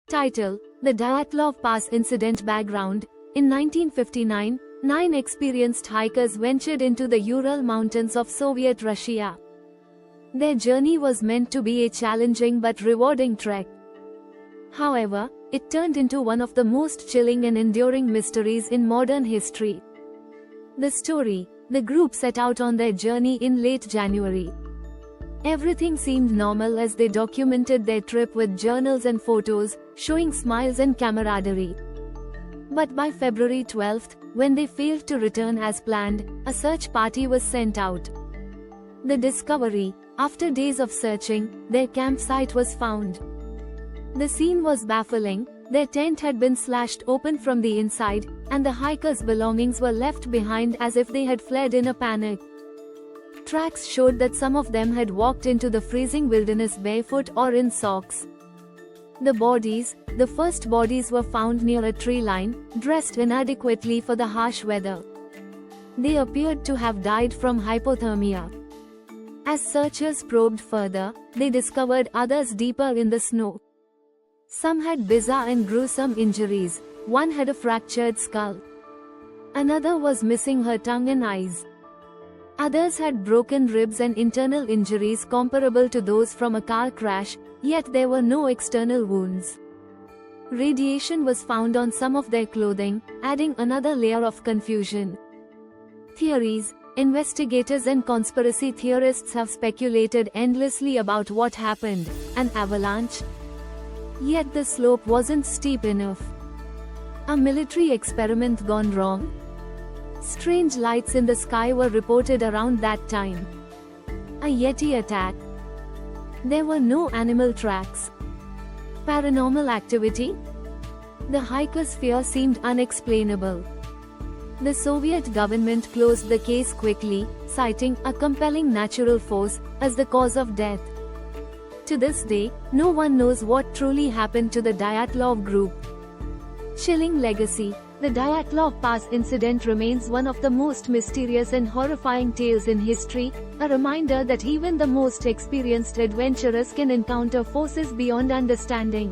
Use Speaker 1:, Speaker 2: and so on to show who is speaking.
Speaker 1: Title: The Dyatlov Pass Incident. Background: in 1959, 9 experienced hikers ventured into the Ural Mountains of Soviet Russia. Their journey was meant to be a challenging but rewarding trek. However, it turned into one of the most chilling and enduring mysteries in modern history. The story: the group set out on their journey in late January. Everything seemed normal as they documented their trip with journals and photos, showing smiles and camaraderie. But by February 12, when they failed to return as planned, a search party was sent out. The discovery: after days of searching, their campsite was found. The scene was baffling. Their tent had been slashed open from the inside, and the hikers' belongings were left behind as if they had fled in a panic. Tracks showed that some of them had walked into the freezing wilderness barefoot or in socks. The first bodies were found near a tree line, dressed inadequately for the harsh weather. They appeared to have died from hypothermia. As searchers probed further, they discovered others deeper in the snow. Some had bizarre and gruesome injuries. One had a fractured skull. Another was missing her tongue and eyes. Others had broken ribs and internal injuries comparable to those from a car crash, yet there were no external wounds. Radiation was found on some of their clothing, adding another layer of confusion. Theories: investigators and conspiracy theorists have speculated endlessly about what happened. An avalanche? Yet the slope wasn't steep enough. A military experiment gone wrong? Strange lights in the sky were reported around that time. A Yeti attack? There were no animal tracks. Paranormal activity? The hikers' fear seemed unexplainable. The Soviet government closed the case quickly, citing a compelling natural force as the cause of death. To this day, no one knows what truly happened to the Dyatlov group. Chilling legacy: the Dyatlov Pass incident remains one of the most mysterious and horrifying tales in history, a reminder that even the most experienced adventurers can encounter forces beyond understanding.